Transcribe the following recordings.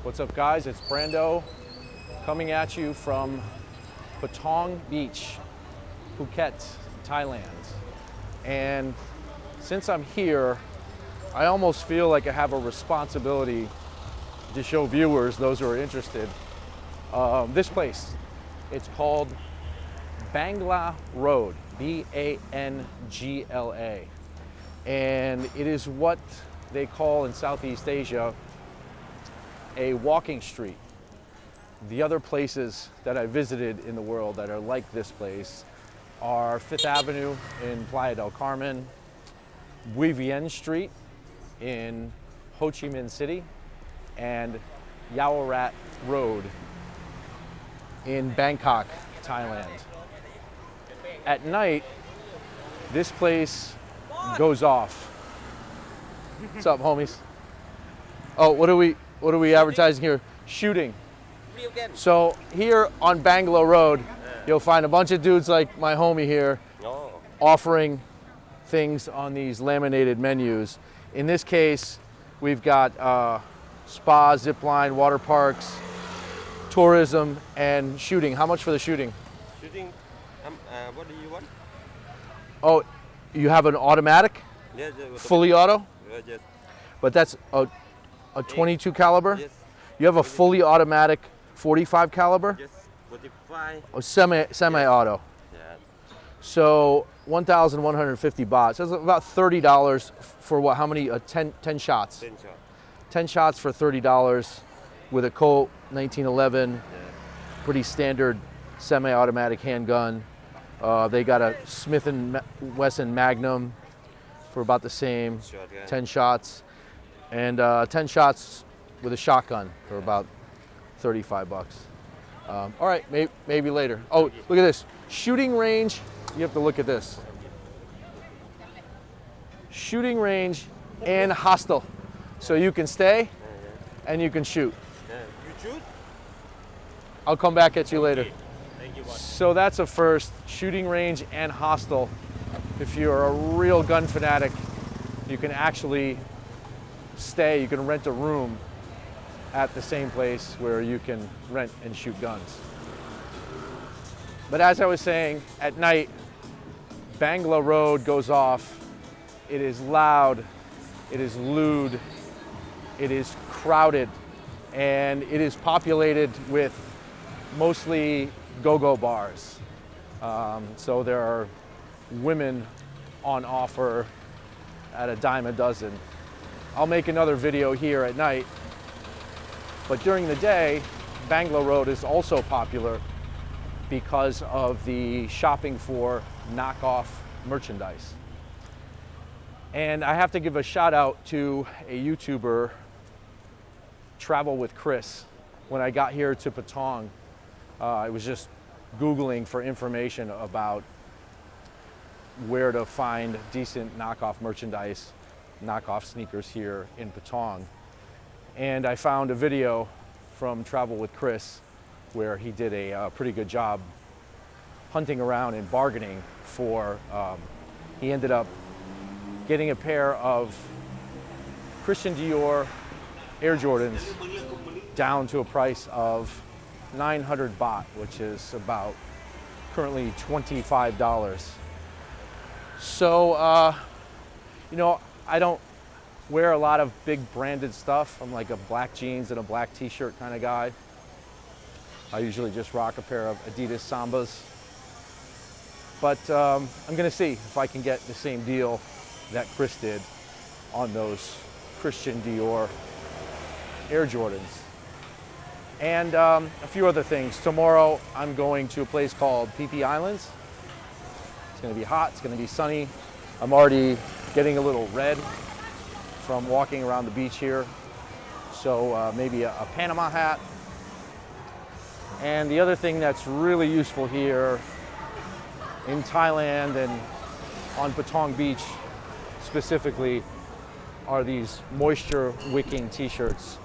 What's up, guys? It's Brando coming at you from Patong Beach, Phuket, Thailand. And since I'm here, I almost feel like I have a responsibility to show viewers, those who are interested, this place. It's called Bangla Road, B-A-N-G-L-A. And it is what they call in Southeast Asia a walking street. The other places that I visited in the world that are like this place are Fifth Avenue in Playa del Carmen, Bui Vien Street in Ho Chi Minh City, and Yaowarat Road in Bangkok, Thailand. At night, this place goes off. What's up, homies? Oh, what are we advertising here? Shooting. So here on Bangla Road, you'll find a bunch of dudes like my homie here offering things on these laminated menus. In this case, we've got spa, zip line, water parks, tourism, and shooting. How much for the shooting? Shooting, what do you want? Oh, you have an automatic? Yes. Fully auto? Yes. But that's a 22 caliber? Yes. You have a fully automatic 45 caliber? Yes. 45. Oh, semi-auto. Yeah. So 1,150 baht. So it's about $30 for what? How many? 10 shots. 10 shot. 10 shots for $30 with a Colt 1911. Yeah. Pretty standard semi-automatic handgun. They got a Smith & Wesson Magnum for about the same. Shotgun. 10 shots. And 10 shots with a shotgun for about 35 bucks. All right, maybe later. Oh, look at this. Shooting range. You have to look at this. Shooting range and hostel. So you can stay and you can shoot. Yeah. You shoot? I'll come back at you later. Thank you, boss. So that's a first. Shooting range and hostel. If you're a real gun fanatic, you can actually stay, you can rent a room at the same place where you can rent and shoot guns. But as I was saying, at night, Bangla Road goes off. It is loud, it is lewd, it is crowded, and it is populated with mostly go-go bars. So there are women on offer at a dime a dozen. I'll make another video here at night, but during the day, Bangla Road is also popular because of the shopping for knockoff merchandise. And I have to give a shout out to a YouTuber, Travel with Chris. When I got here to Patong, I was just Googling for information about where to find decent knockoff merchandise, knockoff sneakers here in Patong. And I found a video from Travel with Chris where he did a pretty good job hunting around and bargaining for, he ended up getting a pair of Christian Dior Air Jordans down to a price of 900 baht, which is about currently $25. So, you know, I don't wear a lot of big branded stuff. I'm like a black jeans and a black t-shirt kind of guy. I usually just rock a pair of Adidas Sambas. But I'm gonna see if I can get the same deal that Chris did on those Christian Dior Air Jordans. And a few other things. Tomorrow I'm going to a place called PP Islands. It's gonna be hot, it's gonna be sunny. I'm already getting a little red from walking around the beach here. So maybe a Panama hat. And the other thing that's really useful here in Thailand and on Patong Beach specifically are these moisture wicking t-shirts.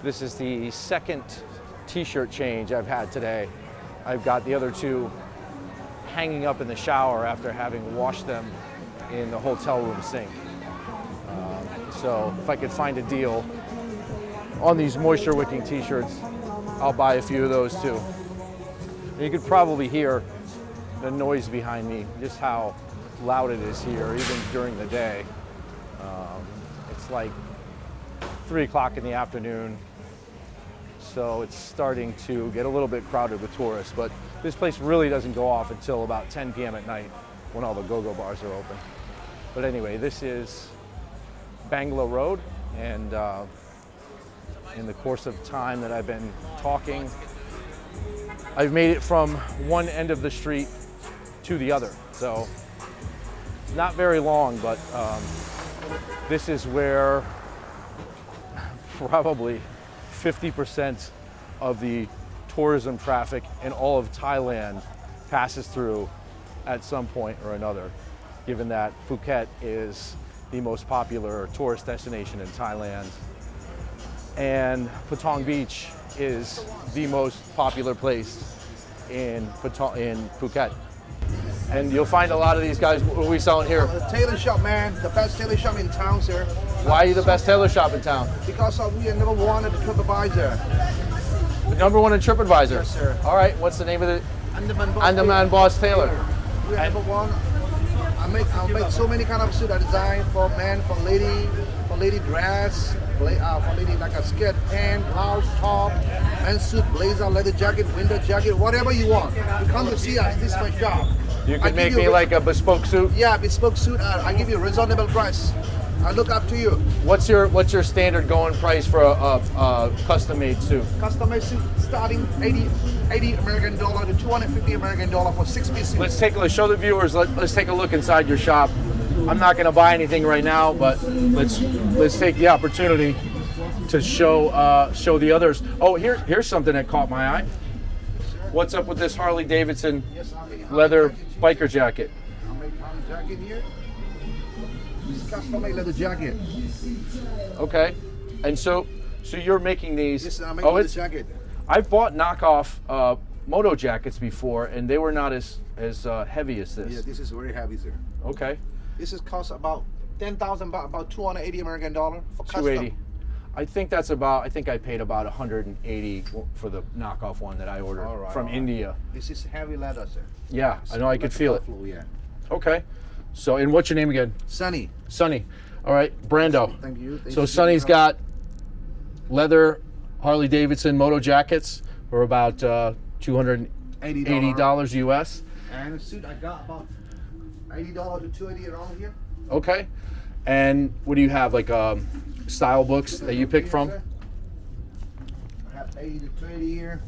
This is the second t-shirt change I've had today. I've got the other two hanging up in the shower after having washed them in the hotel room sink. So if I could find a deal on these moisture wicking t-shirts, I'll buy a few of those too. And you could probably hear the noise behind me, just how loud it is here, even during the day. It's like 3 o'clock in the afternoon, so it's starting to get a little bit crowded with tourists, but this place really doesn't go off until about 10 p.m. at night when all the go-go bars are open. But anyway, this is Bangla Road, and in the course of time that I've been talking, I've made it from one end of the street to the other. So not very long, but this is where probably 50% of the tourism traffic in all of Thailand passes through at some point or another, given that Phuket is the most popular tourist destination in Thailand. And Patong Beach is the most popular place in Phuket. And you'll find a lot of these guys. What are we selling here? The tailor shop, man. The best tailor shop in town, sir. Why are you the best tailor shop in town? Because we are number one at the TripAdvisor. The number one in TripAdvisor? Yes, sir. All right, what's the name of it? Andaman Boss Tailor. We are number one. I make so many kind of suit I design for men, for lady dress, for lady like a skirt, pant, blouse, top, men's suit, blazer, leather jacket, winter jacket, whatever you want. You come to see us. This is my shop. You can make me like a bespoke suit? Yeah, bespoke suit. I give you a reasonable price. I look up to you. What's your standard going price for a custom-made suit? Custom-made suit starting $80 American dollar to $250 American dollar for 6-piece suit. Let's show the viewers. Let's take a look inside your shop. I'm not going to buy anything right now, but let's take the opportunity to show the others. Oh, here's something that caught my eye. What's up with this Harley Davidson leather biker jacket? I make Harley jacket here. This is custom-made leather jacket. Okay, and so you're making these. Yes, I make leather jacket. I've bought knockoff moto jackets before, and they were not as heavy as this. Yeah, this is very heavy, sir. Okay. This is cost about 10,000 baht, about 280 American dollar for custom. 280. I think I paid about 180 for the knockoff one that I ordered from India. This is heavy leather, sir. Yeah, I know, I could feel it. Flow, yeah. Okay. So, and what's your name again? Sunny. Sunny. All right, Brando. Thank you. So Sunny's got leather Harley Davidson moto jackets for about $280 US. And the suit I got about $80 to $280 around here. Okay. And what do you have, like style books that you pick from? Sir. I have 80 to 20 here.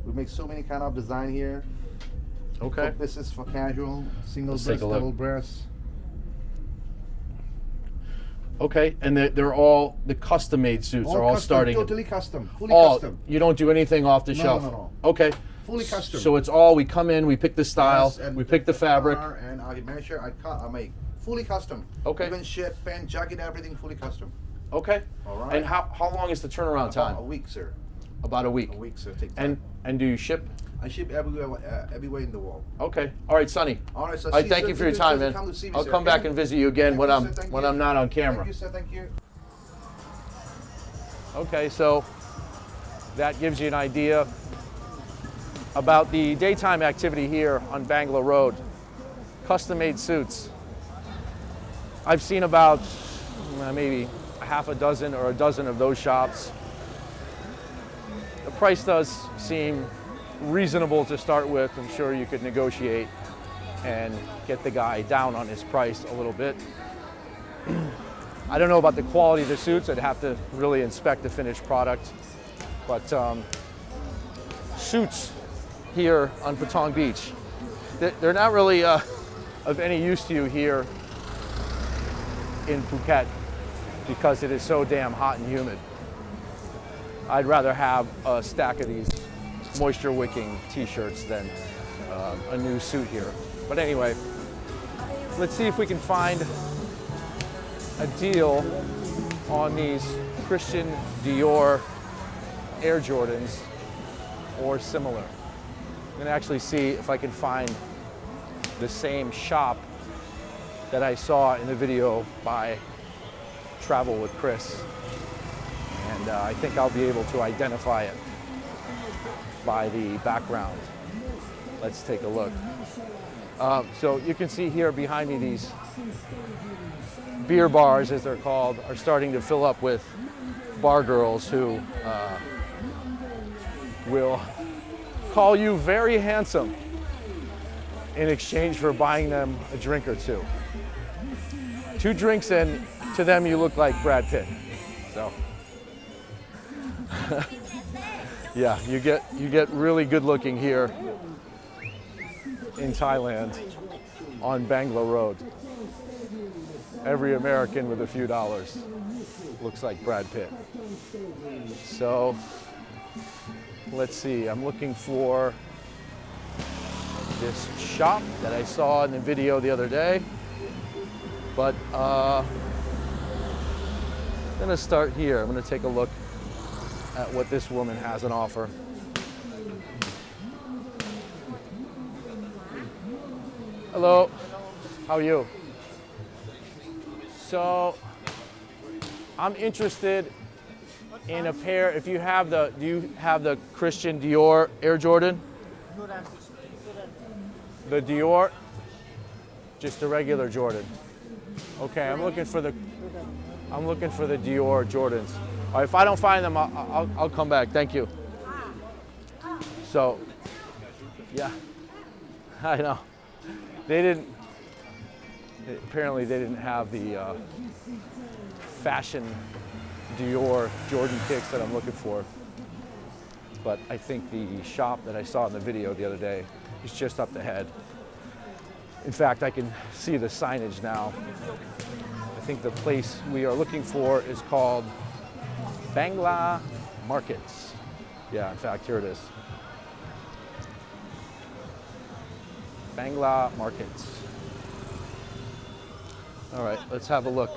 We make so many kind of design here. Okay. This is for casual, single Let's breast, take a look. double breast. Okay, and they're all the custom-made suits are all custom, starting. Totally custom, fully all, custom. You don't do anything off the shelf. No. Okay. Fully custom. So it's all, we come in, we pick the style, Yes, and we pick the fabric. And I measure, I cut, I make fully custom. Okay. Even shirt, pant, jacket, everything fully custom. Okay. All right. And how long is the turnaround time? About a week, sir. About a week. A week, sir. Take time. And do you ship? I ship everywhere in the world. Okay. All right, Sonny. All right, so I thank you for your time, man. I'll come back and visit you again when I'm not on camera. Thank you, sir. Thank you. Okay, so that gives you an idea about the daytime activity here on Bangla Road. Custom-made suits. I've seen about maybe a half a dozen or a dozen of those shops. The price does seem reasonable to start with. I'm sure you could negotiate and get the guy down on his price a little bit. I don't know about the quality of the suits. I'd have to really inspect the finished product. But suits here on Patong Beach, they're not really of any use to you here in Phuket because it is so damn hot and humid. I'd rather have a stack of these moisture wicking t-shirts than a new suit here. But anyway, let's see if we can find a deal on these Christian Dior Air Jordans or similar. I'm gonna actually see if I can find the same shop that I saw in the video by Travel with Chris. And I think I'll be able to identify it by the background. Let's take a look. So you can see here behind me, these beer bars, as they're called, are starting to fill up with bar girls who will call you very handsome in exchange for buying them a drink or two. 2 drinks and to them you look like Brad Pitt. So yeah, you get really good looking here in Thailand on Bangla Road. Every American with a few dollars looks like Brad Pitt. So let's see, I'm looking for this shop that I saw in the video the other day, but I'm gonna start here. I'm gonna take a look at what this woman has on offer. Hello, how are you? So I'm interested in a pair. If you have do you have the Christian Dior Air Jordan? The Dior? Just a regular Jordan. Okay, I'm looking for the Dior Jordans. All right, if I don't find them, I'll come back. Thank you. So, yeah, I know. Apparently they didn't have the fashion Dior Jordan kicks that I'm looking for. But I think the shop that I saw in the video the other day is just up ahead. In fact, I can see the signage now. I think the place we are looking for is called Bangla Market. Yeah, in fact, here it is. Bangla Market. All right, let's have a look.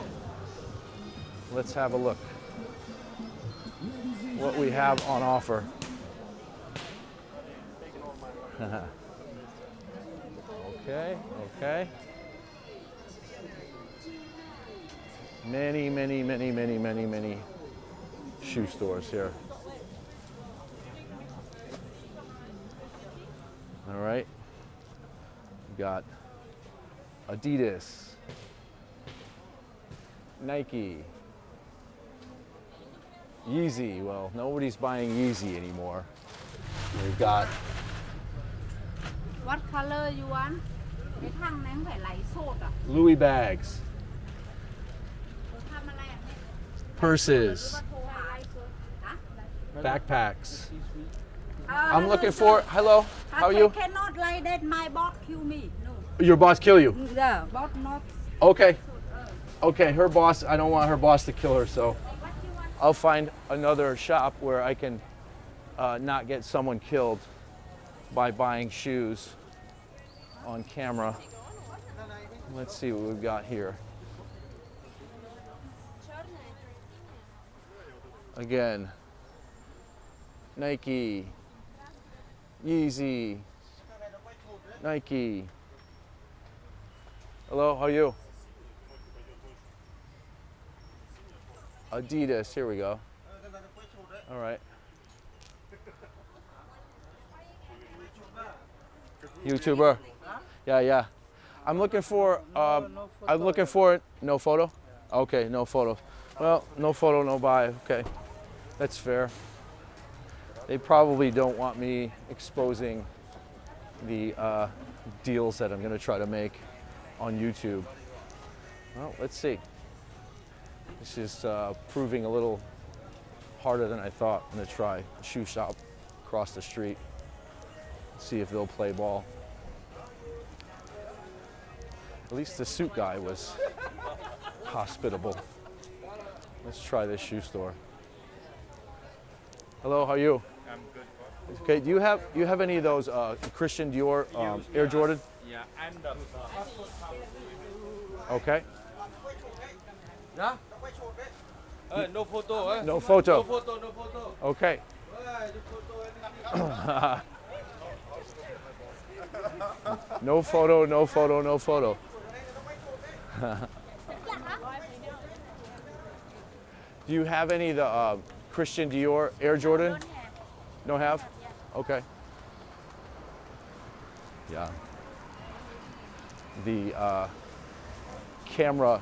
Let's have a look what we have on offer. Okay. Many shoe stores here. All right. We got Adidas, Nike, Yeezy. Well, nobody's buying Yeezy anymore. We've got What color you want? Cái thằng này không phải lấy sốt à? Louis bags, Thamอะไรอ่ะเนี่ย purses, ฮะ backpacks. I'm looking for. Hello, how are you? Cannot like that. My boss kill me. No. Your boss kill you? Yeah, boss not. Okay. Okay, her boss. I don't want her boss to kill her, so I'll find another shop where I can not get someone killed by buying shoes on camera. Let's see what we've got here. Again, Nike, Yeezy, Nike. Hello, how are you? Adidas, here we go. All right. YouTuber. Yeah. I'm looking for. I'm looking for no photo. Okay, no photo. Well, no photo, no buy. Okay, that's fair. They probably don't want me exposing the deals that I'm going to try to make on YouTube. Well, let's see. This is proving a little harder than I thought. I'm going to try a shoe shop across the street. See if they'll play ball. At least the suit guy was hospitable. Let's try this shoe store. Hello, how are you? I'm good. Okay, do you have any of those Christian Dior Air Jordan? Yeah, and Okay. yeah. No photo. No photo. No photo. No photo. Okay. No photo, no photo, no photo. Do you have any of the Christian Dior Air Jordan? Don't have? Okay. Yeah. The camera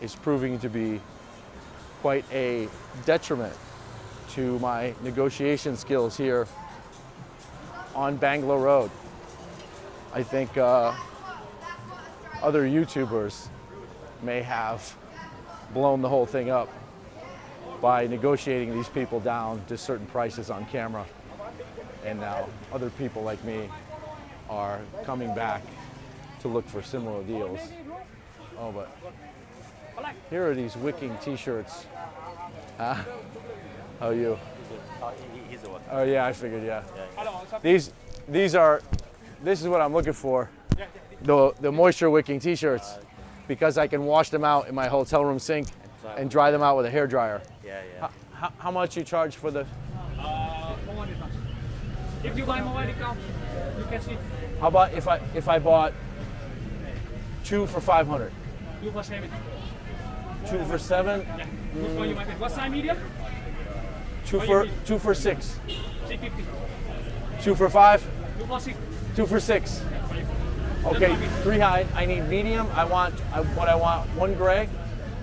is proving to be quite a detriment to my negotiation skills here on Bangla Road. I think other YouTubers may have blown the whole thing up by negotiating these people down to certain prices on camera. And now other people like me are coming back to look for similar deals. Oh, but here are these wicking t-shirts. How are you? He's the one. Oh yeah, I figured, yeah. This is what I'm looking for. The moisture wicking t-shirts, because I can wash them out in my hotel room sink and dry them out with a hair dryer. Yeah, yeah. How much you charge for the? If you buy mobile account, you can see How about if I bought 2 for 500? 2 for 7. 2 for 7? Yeah. Good for you, my friend. What size medium? 2 for 6. 650. 2 for 5? 2 for 6. 2 for 6. Okay, 3 high. I need medium. I want 1 gray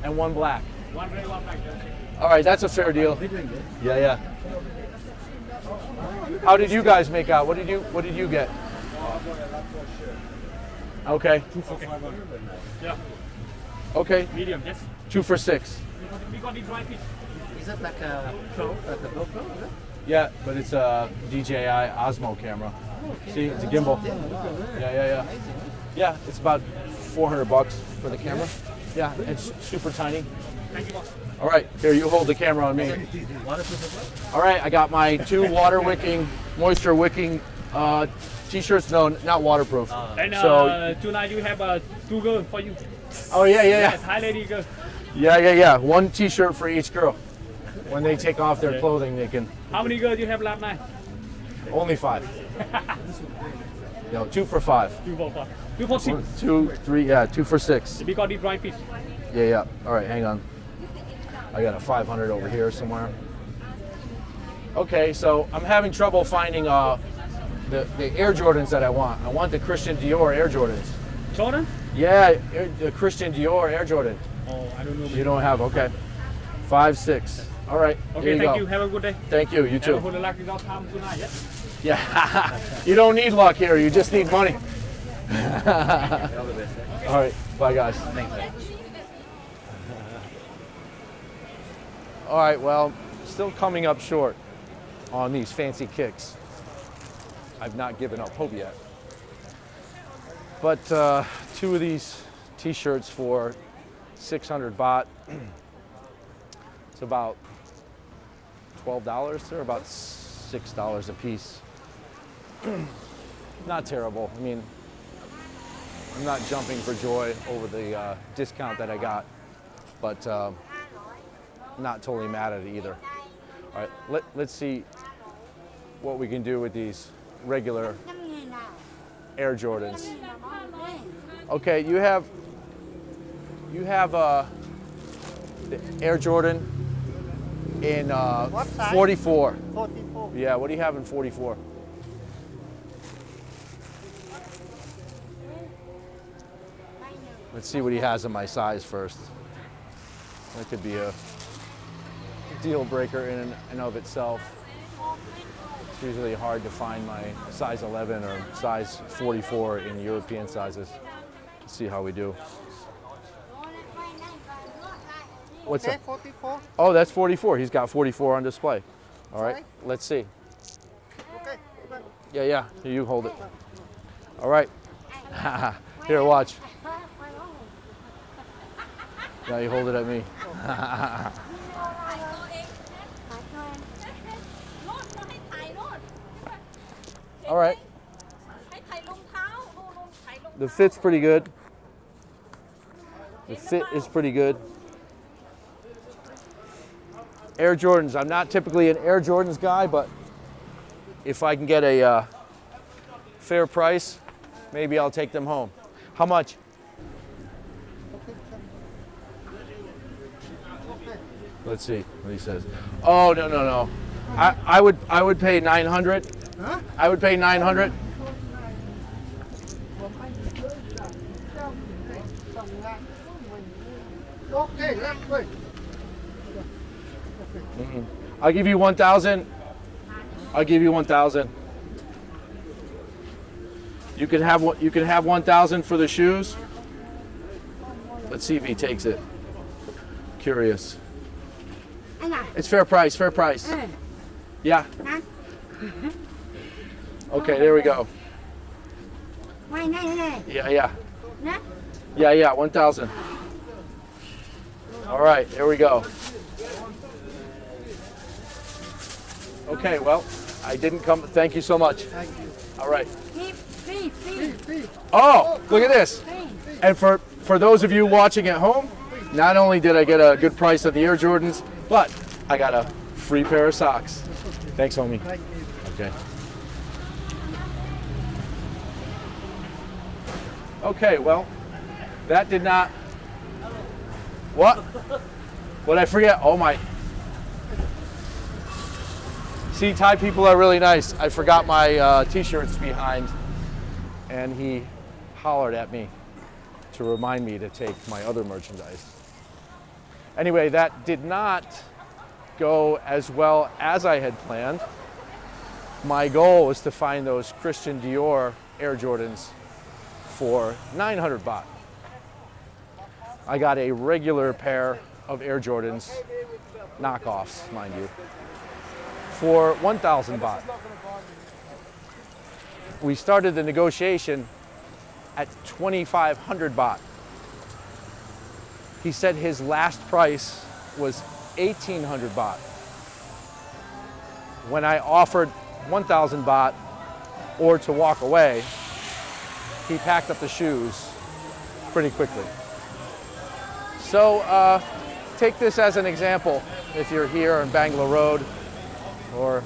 and 1 black. 1 gray, 1 black. All right, that's a fair deal. Yeah, yeah. How did you guys make out? What did you get? Okay. 2 for 500. Yeah. Okay. Medium, yes. 2 for 6. We got the dry fit. Is it like a pro, like a GoPro? Is it? Yeah, but it's a DJI Osmo camera. See, it's a gimbal. Yeah. Yeah, it's about $400 for the camera. Yeah, it's super tiny. Thank you, boss. All right, here, you hold the camera on me. All right, I got my 2 water wicking, moisture wicking t-shirts. No, not waterproof. And So, tonight you have 2 girls for you. oh yeah. Yes, Thai lady girl. Yeah. 1 t-shirt for each girl. When they take off their clothing, they can. How many girls you have last night? Only 5. No, 2 for 5. 2 for 5. 2 for 6. 2, 3, yeah, 2 for 6. We got the dry fit. Yeah. All right, hang on. I got a 500 over here somewhere. Okay, so I'm having trouble finding the Air Jordans that I want. I want the Christian Dior Air Jordans. Jordan? Yeah, the Christian Dior Air Jordan. Oh, I don't know. You don't have, okay. 5, 6. All right, here Okay, you thank go. you. Have a good day. Thank you, you Have a too. good luck with our time tonight, yes? Yeah, you don't need luck here, you just need money. All right, bye guys. All right, well, still coming up short on these fancy kicks. I've not given up hope yet. But 2 of these t-shirts for 600 baht. It's about $12. They're about $6 a piece. Not terrible. I mean, I'm not jumping for joy over the discount that I got, but not totally mad at it either. All right, let's see what we can do with these regular Air Jordans. Okay, you have the Air Jordan in 44. 44. Yeah, what do you have in 44? Let's see what he has in my size first. That could be a deal breaker in and of itself. It's usually hard to find my size 11 or size 44 in European sizes. Let's see how we do. What's Okay, that? 44. Oh, that's 44. He's got 44 on display. All right, Sorry? let's see. Okay. Yeah. Here, you hold it. All right. Here, watch. Now you hold it at me. All right. The fit's pretty good. The fit is pretty good. Air Jordans. I'm not typically an Air Jordans guy, but if I can get a fair price, maybe I'll take them home. How much? Let's see what he says. Oh, no. I would pay 900. Huh? I would pay 900. Okay, left way. I'll give you 1,000. I'll give you 1,000. You can have 1,000 for the shoes. Let's see if he takes it. Curious. It's fair price, fair price. Yeah. Okay, there we go. Yeah. Yeah, 1,000. All right, here we go. Okay, well, I didn't come. Thank you so much. Thank you. All right. Free. Oh, look at this. And for those of you watching at home, not only did I get a good price on the Air Jordans, but I got a free pair of socks. Thanks, homie. Thank you. Okay. Okay, well, that did not. What? What'd I forget? Oh my. See, Thai people are really nice. I forgot my t-shirts behind, and he hollered at me to remind me to take my other merchandise. Anyway, that did not go as well as I had planned. My goal was to find those Christian Dior Air Jordans for 900 baht. I got a regular pair of Air Jordans, knockoffs, mind you, for 1,000 baht. We started the negotiation at 2,500 baht. He said his last price was 1,800 baht. When I offered 1,000 baht or to walk away, he packed up the shoes pretty quickly. So take this as an example if you're here on Bangla Road or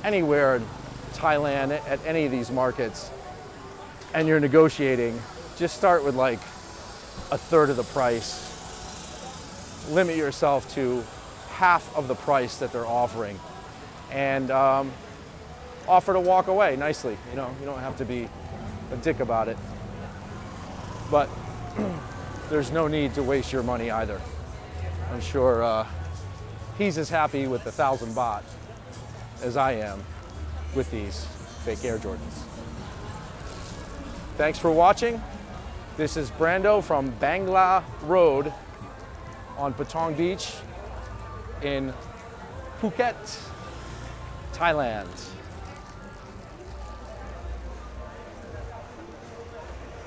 anywhere in Thailand at any of these markets and you're negotiating, just start with like a third of the price. Limit yourself to half of the price that they're offering and offer to walk away nicely. You know, you don't have to be a dick about it. But there's no need to waste your money either. I'm sure he's as happy with the 1,000 baht as I am with these fake Air Jordans. Thanks for watching. This is Brando from Bangla Road on Patong Beach in Phuket, Thailand.